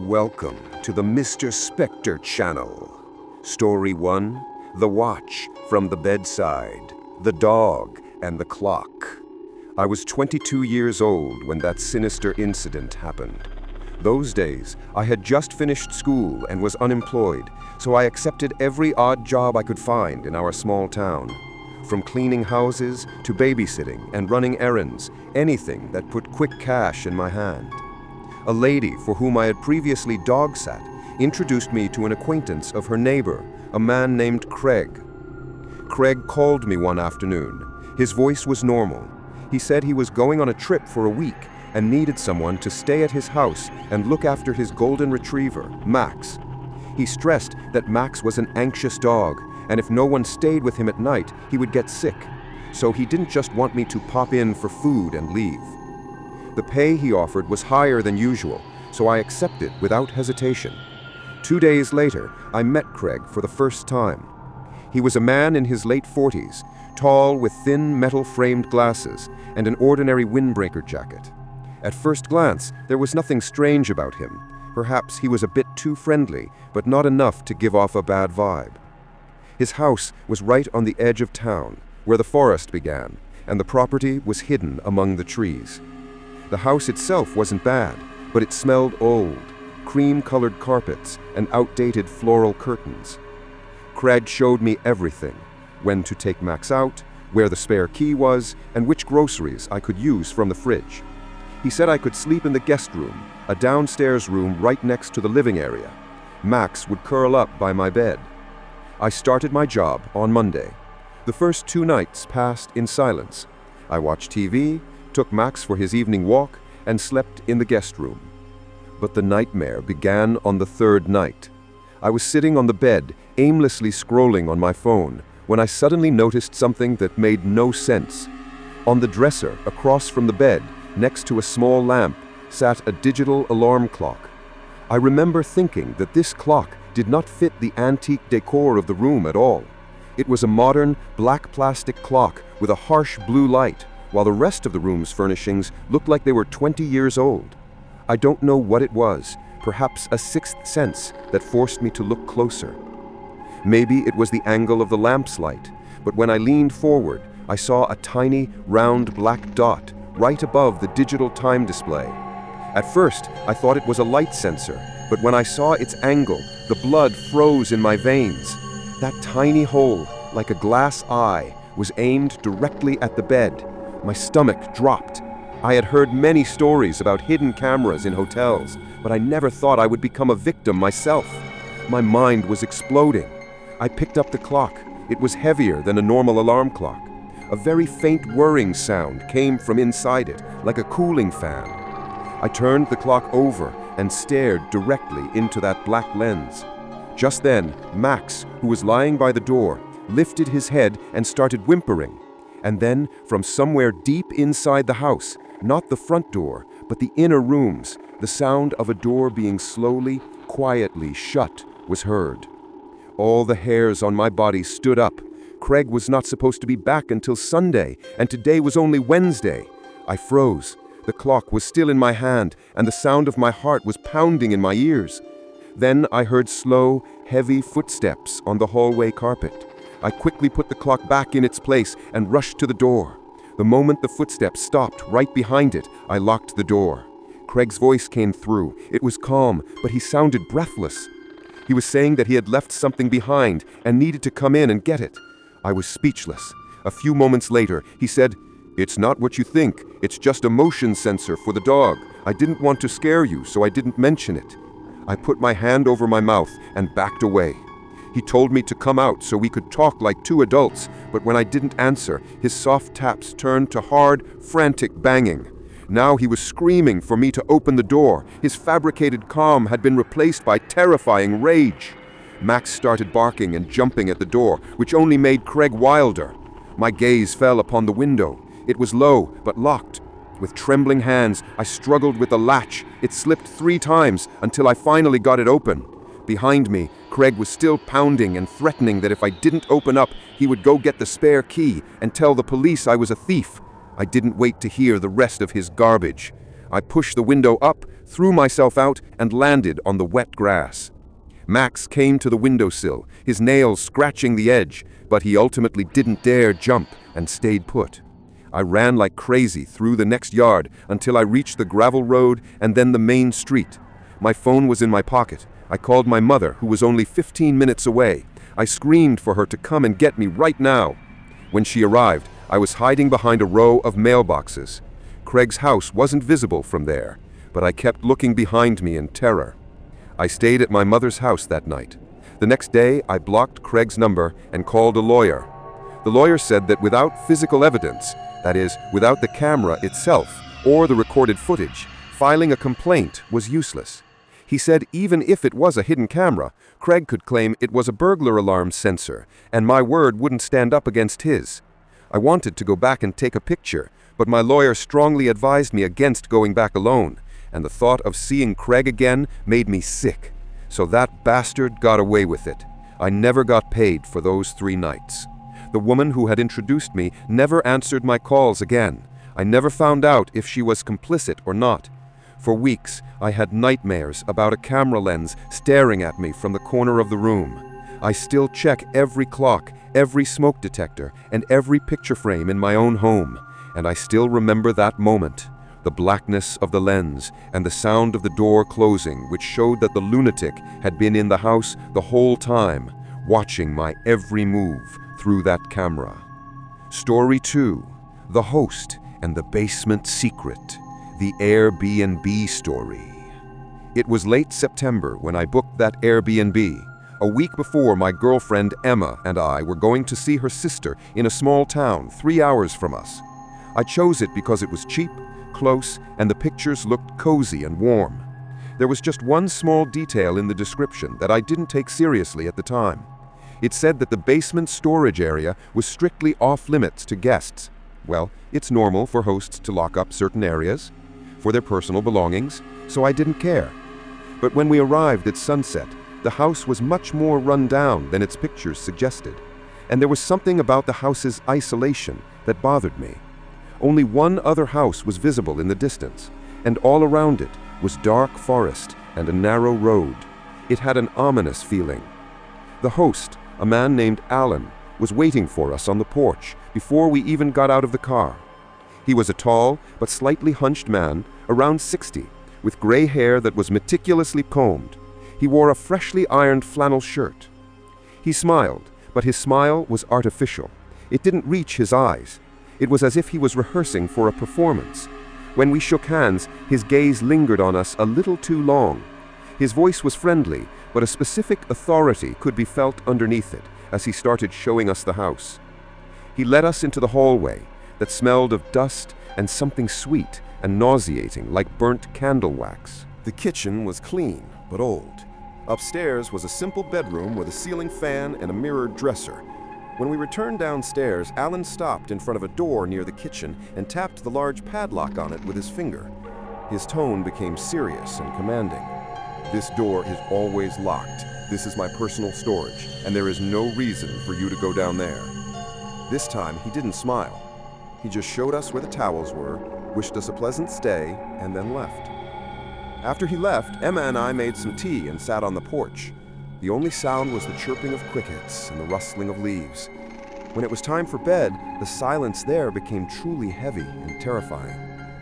Welcome to the Mr. Specter channel. Story 1, The Watch from the Bedside, the Dog and the Clock. I was 22 years old when that sinister incident happened. Those days, I had just finished school and was unemployed, so I accepted every odd job I could find in our small town. From cleaning houses to babysitting and running errands, anything that put quick cash in my hand. A lady for whom I had previously dog-sat introduced me to an acquaintance of her neighbor, a man named Craig. Craig called me one afternoon. His voice was normal. He said he was going on a trip for a week and needed someone to stay at his house and look after his golden retriever, Max. He stressed that Max was an anxious dog, and if no one stayed with him at night, he would get sick. So he didn't just want me to pop in for food and leave. The pay he offered was higher than usual, so I accepted without hesitation. 2 days later, I met Craig for the first time. He was a man in his late 40s, tall with thin metal-framed glasses and an ordinary windbreaker jacket. At first glance, there was nothing strange about him. Perhaps he was a bit too friendly, but not enough to give off a bad vibe. His house was right on the edge of town, where the forest began, and the property was hidden among the trees. The house itself wasn't bad, but it smelled old, cream-colored carpets and outdated floral curtains. Craig showed me everything: when to take Max out, where the spare key was, and which groceries I could use from the fridge. He said I could sleep in the guest room, a downstairs room right next to the living area. Max would curl up by my bed. I started my job on Monday. The first 2 nights passed in silence. I watched TV, took Max for his evening walk, and slept in the guest room. But the nightmare began on the 3rd night. I was sitting on the bed, aimlessly scrolling on my phone, when I suddenly noticed something that made no sense. On the dresser, across from the bed, next to a small lamp, sat a digital alarm clock. I remember thinking that this clock did not fit the antique decor of the room at all. It was a modern, black plastic clock with a harsh blue light, while the rest of the room's furnishings looked like they were 20 years old. I don't know what it was, perhaps a sixth sense that forced me to look closer. Maybe it was the angle of the lamp's light, but when I leaned forward, I saw a tiny, round black dot right above the digital time display. At first, I thought it was a light sensor, but when I saw its angle, the blood froze in my veins. That tiny hole, like a glass eye, was aimed directly at the bed. My stomach dropped. I had heard many stories about hidden cameras in hotels, but I never thought I would become a victim myself. My mind was exploding. I picked up the clock. It was heavier than a normal alarm clock. A very faint whirring sound came from inside it, like a cooling fan. I turned the clock over and stared directly into that black lens. Just then, Max, who was lying by the door, lifted his head and started whimpering. And then, from somewhere deep inside the house, not the front door, but the inner rooms, the sound of a door being slowly, quietly shut was heard. All the hairs on my body stood up. Craig was not supposed to be back until Sunday, and today was only Wednesday. I froze. The clock was still in my hand, and the sound of my heart was pounding in my ears. Then I heard slow, heavy footsteps on the hallway carpet. I quickly put the clock back in its place and rushed to the door. The moment the footsteps stopped right behind it, I locked the door. Craig's voice came through. It was calm, but he sounded breathless. He was saying that he had left something behind and needed to come in and get it. I was speechless. A few moments later, he said, "It's not what you think. It's just a motion sensor for the dog. I didn't want to scare you, so I didn't mention it." I put my hand over my mouth and backed away. He told me to come out so we could talk like 2 adults, but when I didn't answer, his soft taps turned to hard, frantic banging. Now he was screaming for me to open the door. His fabricated calm had been replaced by terrifying rage. Max started barking and jumping at the door, which only made Craig wilder. My gaze fell upon the window. It was low, but locked. With trembling hands, I struggled with the latch. It slipped 3 times until I finally got it open. Behind me, Craig was still pounding and threatening that if I didn't open up, he would go get the spare key and tell the police I was a thief. I didn't wait to hear the rest of his garbage. I pushed the window up, threw myself out, and landed on the wet grass. Max came to the windowsill, his nails scratching the edge, but he ultimately didn't dare jump and stayed put. I ran like crazy through the next yard until I reached the gravel road and then the main street. My phone was in my pocket. I called my mother, who was only 15 minutes away. I screamed for her to come and get me right now. When she arrived, I was hiding behind a row of mailboxes. Craig's house wasn't visible from there, but I kept looking behind me in terror. I stayed at my mother's house that night. The next day, I blocked Craig's number and called a lawyer. The lawyer said that without physical evidence, that is, without the camera itself or the recorded footage, filing a complaint was useless. He said even if it was a hidden camera, Craig could claim it was a burglar alarm sensor, and my word wouldn't stand up against his. I wanted to go back and take a picture, but my lawyer strongly advised me against going back alone, and the thought of seeing Craig again made me sick. So that bastard got away with it. I never got paid for those 3 nights. The woman who had introduced me never answered my calls again. I never found out if she was complicit or not. For weeks, I had nightmares about a camera lens staring at me from the corner of the room. I still check every clock, every smoke detector, and every picture frame in my own home, and I still remember that moment. The blackness of the lens and the sound of the door closing, which showed that the lunatic had been in the house the whole time, watching my every move through that camera. Story 2. The Host and the Basement Secret. The Airbnb story. It was late September when I booked that Airbnb, a week before my girlfriend Emma and I were going to see her sister in a small town 3 hours from us. I chose it because it was cheap, close, and the pictures looked cozy and warm. There was just one small detail in the description that I didn't take seriously at the time. It said that the basement storage area was strictly off-limits to guests. Well, it's normal for hosts to lock up certain areas for their personal belongings, so I didn't care. But when we arrived at sunset, the house was much more run down than its pictures suggested, and there was something about the house's isolation that bothered me. Only one other house was visible in the distance, and all around it was dark forest and a narrow road. It had an ominous feeling. The host, a man named Alan, was waiting for us on the porch before we even got out of the car. He was a tall but slightly hunched man, around 60, with gray hair that was meticulously combed. He wore a freshly ironed flannel shirt. He smiled, but his smile was artificial. It didn't reach his eyes. It was as if he was rehearsing for a performance. When we shook hands, his gaze lingered on us a little too long. His voice was friendly, but a specific authority could be felt underneath it as he started showing us the house. He led us into the hallway that smelled of dust and something sweet and nauseating like burnt candle wax. The kitchen was clean, but old. Upstairs was a simple bedroom with a ceiling fan and a mirrored dresser. When we returned downstairs, Alan stopped in front of a door near the kitchen and tapped the large padlock on it with his finger. His tone became serious and commanding. "This door is always locked. This is my personal storage, and there is no reason for you to go down there." This time, he didn't smile. He just showed us where the towels were, wished us a pleasant stay, and then left. After he left, Emma and I made some tea and sat on the porch. The only sound was the chirping of crickets and the rustling of leaves. When it was time for bed, the silence there became truly heavy and terrifying.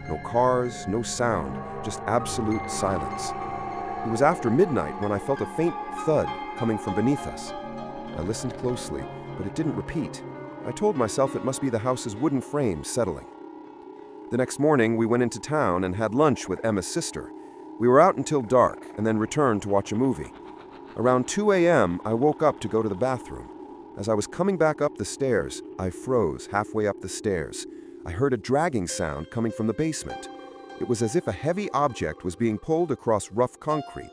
No cars, no sound, just absolute silence. It was after midnight when I felt a faint thud coming from beneath us. I listened closely, but it didn't repeat. I told myself it must be the house's wooden frame settling. The next morning, we went into town and had lunch with Emma's sister. We were out until dark and then returned to watch a movie. Around 2 a.m., I woke up to go to the bathroom. As I was coming back up the stairs, I froze halfway up the stairs. I heard a dragging sound coming from the basement. It was as if a heavy object was being pulled across rough concrete.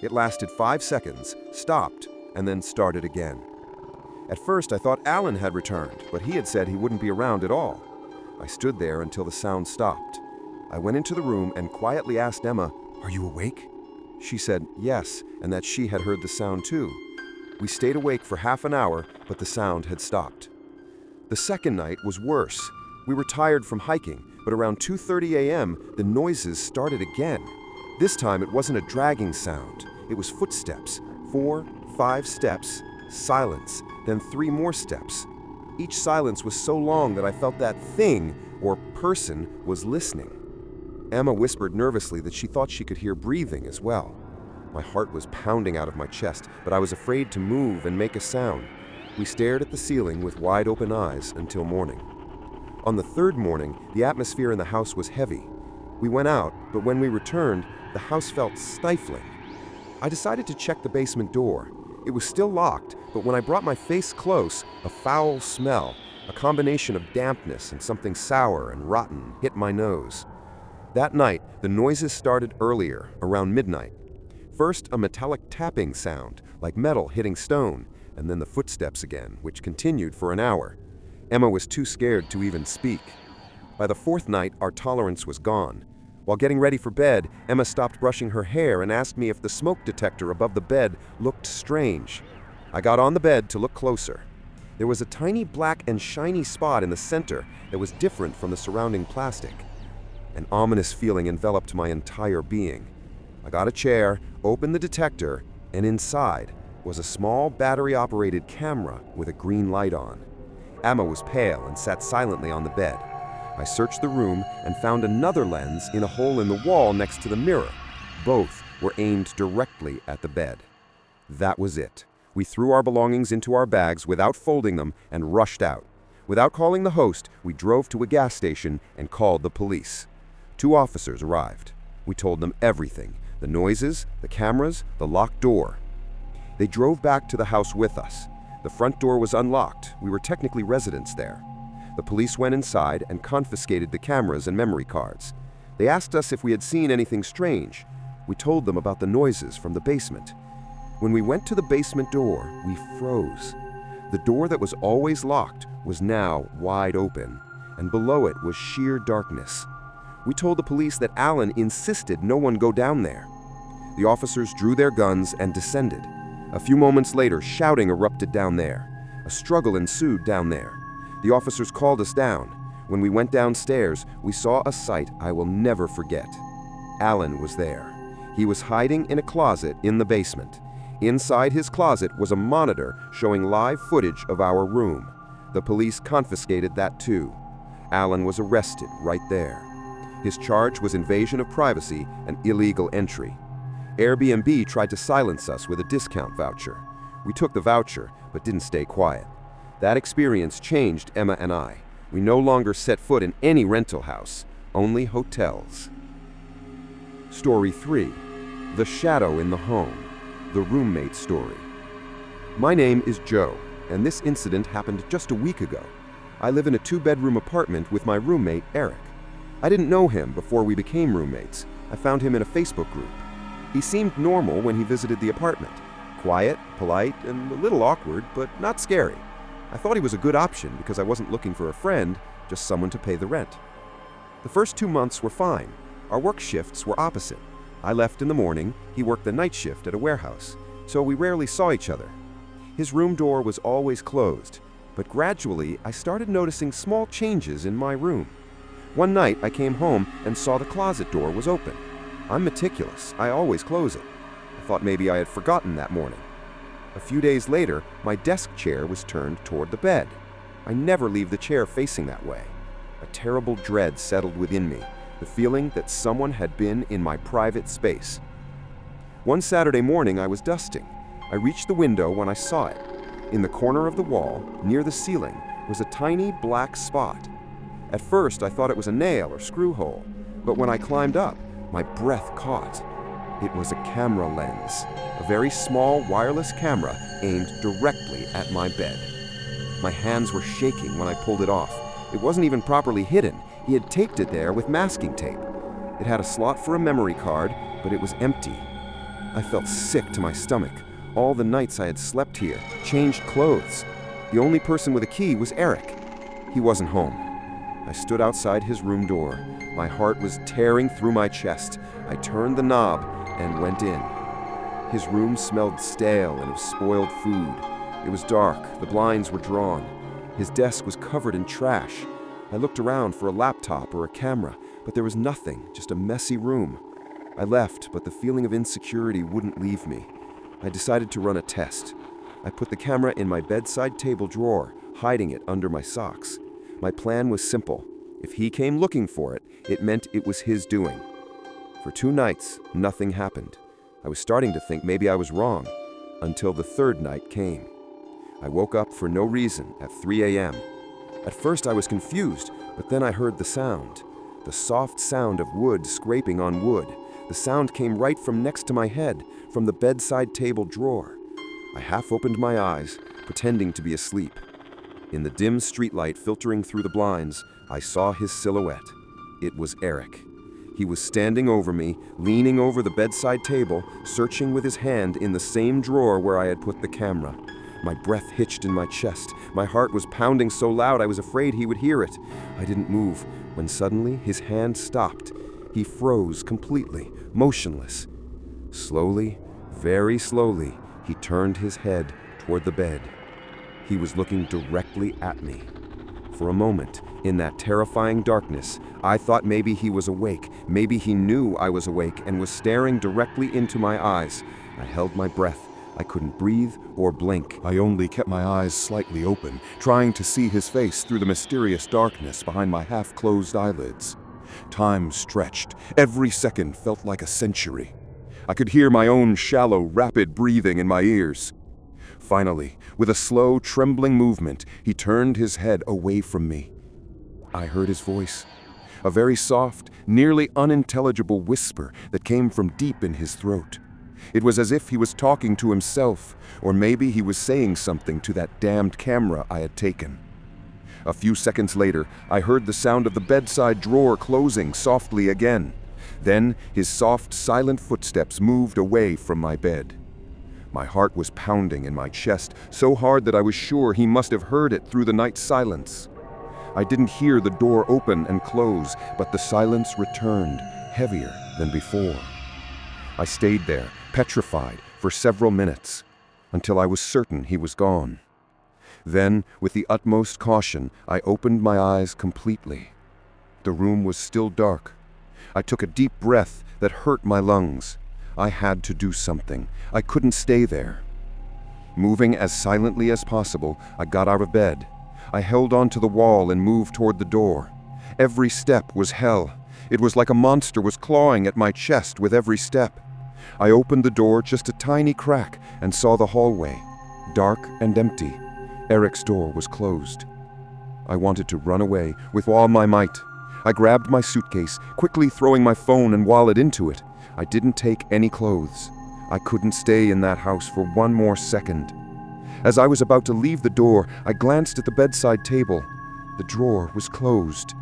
It lasted 5 seconds, stopped, and then started again. At first, I thought Alan had returned, but he had said he wouldn't be around at all. I stood there until the sound stopped. I went into the room and quietly asked Emma, "Are you awake?" She said yes, and that she had heard the sound too. We stayed awake for half an hour, but the sound had stopped. The second night was worse. We were tired from hiking, but around 2:30 a.m., the noises started again. This time, it wasn't a dragging sound. It was footsteps. 4, 5 steps, silence, then 3 more steps. Each silence was so long that I felt that thing, or person, was listening. Emma whispered nervously that she thought she could hear breathing as well. My heart was pounding out of my chest, but I was afraid to move and make a sound. We stared at the ceiling with wide-open eyes until morning. On the 3rd morning, the atmosphere in the house was heavy. We went out, but when we returned, the house felt stifling. I decided to check the basement door. It was still locked, but when I brought my face close, a foul smell, a combination of dampness and something sour and rotten, hit my nose. That night, the noises started earlier, around midnight. First, a metallic tapping sound, like metal hitting stone, and then the footsteps again, which continued for an hour. Emma was too scared to even speak. By the 4th night, our tolerance was gone. While getting ready for bed, Emma stopped brushing her hair and asked me if the smoke detector above the bed looked strange. I got on the bed to look closer. There was a tiny black and shiny spot in the center that was different from the surrounding plastic. An ominous feeling enveloped my entire being. I got a chair, opened the detector, and inside was a small battery-operated camera with a green light on. Emma was pale and sat silently on the bed. I searched the room and found another lens in a hole in the wall next to the mirror. Both were aimed directly at the bed. That was it. We threw our belongings into our bags without folding them and rushed out. Without calling the host, we drove to a gas station and called the police. 2 officers arrived. We told them everything: the noises, the cameras, the locked door. They drove back to the house with us. The front door was unlocked. We were technically residents there. The police went inside and confiscated the cameras and memory cards. They asked us if we had seen anything strange. We told them about the noises from the basement. When we went to the basement door, we froze. The door that was always locked was now wide open, and below it was sheer darkness. We told the police that Alan insisted no one go down there. The officers drew their guns and descended. A few moments later, shouting erupted down there. A struggle ensued down there. The officers called us down. When we went downstairs, we saw a sight I will never forget. Alan was there. He was hiding in a closet in the basement. Inside his closet was a monitor showing live footage of our room. The police confiscated that too. Alan was arrested right there. His charge was invasion of privacy and illegal entry. Airbnb tried to silence us with a discount voucher. We took the voucher, but didn't stay quiet. That experience changed Emma and I. We no longer set foot in any rental house, only hotels. Story 3. The Shadow in the Home. The Roommate Story. My name is Joe, and this incident happened just a week ago. I live in a 2-bedroom apartment with my roommate, Eric. I didn't know him before we became roommates. I found him in a Facebook group. He seemed normal when he visited the apartment. Quiet, polite, and a little awkward, but not scary. I thought he was a good option because I wasn't looking for a friend, just someone to pay the rent. The first 2 months were fine. Our work shifts were opposite. I left in the morning, he worked the night shift at a warehouse, so we rarely saw each other. His room door was always closed, but gradually I started noticing small changes in my room. One night I came home and saw the closet door was open. I'm meticulous, I always close it. I thought maybe I had forgotten that morning. A few days later, my desk chair was turned toward the bed. I never leave the chair facing that way. A terrible dread settled within me, the feeling that someone had been in my private space. One Saturday morning I was dusting. I reached the window when I saw it. In the corner of the wall, near the ceiling, was a tiny black spot. At first I thought it was a nail or screw hole, but when I climbed up, my breath caught. It was a camera lens, a very small wireless camera aimed directly at my bed. My hands were shaking when I pulled it off. It wasn't even properly hidden. He had taped it there with masking tape. It had a slot for a memory card, but it was empty. I felt sick to my stomach. All the nights I had slept here, changed clothes. The only person with a key was Eric. He wasn't home. I stood outside his room door. My heart was tearing through my chest. I turned the knob and went in. His room smelled stale and of spoiled food. It was dark, the blinds were drawn. His desk was covered in trash. I looked around for a laptop or a camera, but there was nothing, just a messy room. I left, but the feeling of insecurity wouldn't leave me. I decided to run a test. I put the camera in my bedside table drawer, hiding it under my socks. My plan was simple. If he came looking for it, it meant it was his doing. For 2 nights, nothing happened. I was starting to think maybe I was wrong, until the 3rd night came. I woke up for no reason at 3 a.m. At first I was confused, but then I heard the sound. The soft sound of wood scraping on wood. The sound came right from next to my head, from the bedside table drawer. I half opened my eyes, pretending to be asleep. In the dim streetlight filtering through the blinds, I saw his silhouette. It was Eric. He was standing over me, leaning over the bedside table, searching with his hand in the same drawer where I had put the camera. My breath hitched in my chest. My heart was pounding so loud I was afraid he would hear it. I didn't move, when suddenly his hand stopped. He froze completely, motionless. Slowly, very slowly, he turned his head toward the bed. He was looking directly at me. For a moment, in that terrifying darkness, I thought maybe he was awake, maybe he knew I was awake and was staring directly into my eyes. I held my breath. I couldn't breathe or blink. I only kept my eyes slightly open, trying to see his face through the mysterious darkness behind my half-closed eyelids. Time stretched. Every second felt like a century. I could hear my own shallow, rapid breathing in my ears. Finally, with a slow, trembling movement, he turned his head away from me. I heard his voice, a very soft, nearly unintelligible whisper that came from deep in his throat. It was as if he was talking to himself, or maybe he was saying something to that damned camera I had taken. A few seconds later, I heard the sound of the bedside drawer closing softly again. Then his soft, silent footsteps moved away from my bed. My heart was pounding in my chest so hard that I was sure he must have heard it through the night silence. I didn't hear the door open and close, but the silence returned, heavier than before. I stayed there, petrified, for several minutes, until I was certain he was gone. Then, with the utmost caution, I opened my eyes completely. The room was still dark. I took a deep breath that hurt my lungs. I had to do something. I couldn't stay there. Moving as silently as possible, I got out of bed. I held onto the wall and moved toward the door. Every step was hell. It was like a monster was clawing at my chest with every step. I opened the door just a tiny crack and saw the hallway, dark and empty. Eric's door was closed. I wanted to run away with all my might. I grabbed my suitcase, quickly throwing my phone and wallet into it. I didn't take any clothes. I couldn't stay in that house for one more second. As I was about to leave the door, I glanced at the bedside table. The drawer was closed.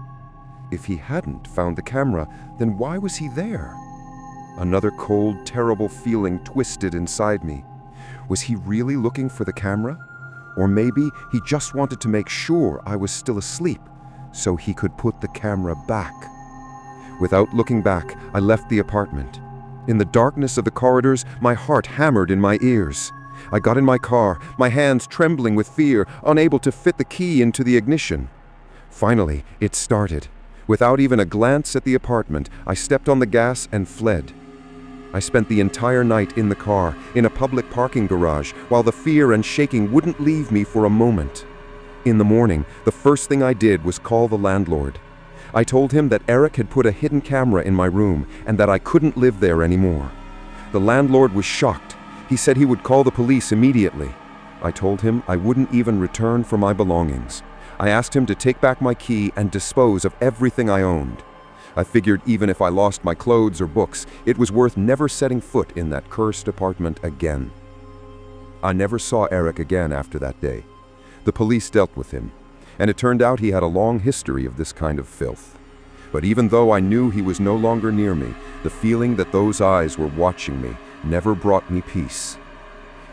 If he hadn't found the camera, then why was he there? Another cold, terrible feeling twisted inside me. Was he really looking for the camera? Or maybe he just wanted to make sure I was still asleep, so he could put the camera back. Without looking back, I left the apartment. In the darkness of the corridors, my heart hammered in my ears. I got in my car, my hands trembling with fear, unable to fit the key into the ignition. Finally, it started. Without even a glance at the apartment, I stepped on the gas and fled. I spent the entire night in the car, in a public parking garage, while the fear and shaking wouldn't leave me for a moment. In the morning, the first thing I did was call the landlord. I told him that Eric had put a hidden camera in my room and that I couldn't live there anymore. The landlord was shocked. He said he would call the police immediately. I told him I wouldn't even return for my belongings. I asked him to take back my key and dispose of everything I owned. I figured even if I lost my clothes or books, it was worth never setting foot in that cursed apartment again. I never saw Eric again after that day. The police dealt with him, and it turned out he had a long history of this kind of filth. But even though I knew he was no longer near me, the feeling that those eyes were watching me never brought me peace.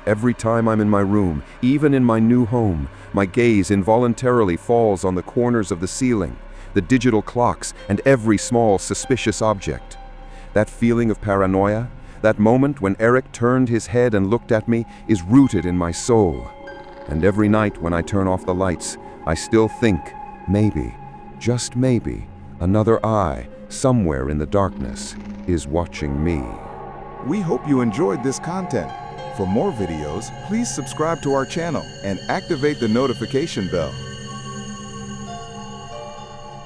Every time I'm in my room, even in my new home, my gaze involuntarily falls on the corners of the ceiling, the digital clocks, and every small suspicious object. That feeling of paranoia, that moment when Eric turned his head and looked at me, is rooted in my soul. And every night when I turn off the lights, I still think, maybe, just maybe, another eye, somewhere in the darkness, is watching me. We hope you enjoyed this content. For more videos, please subscribe to our channel and activate the notification bell.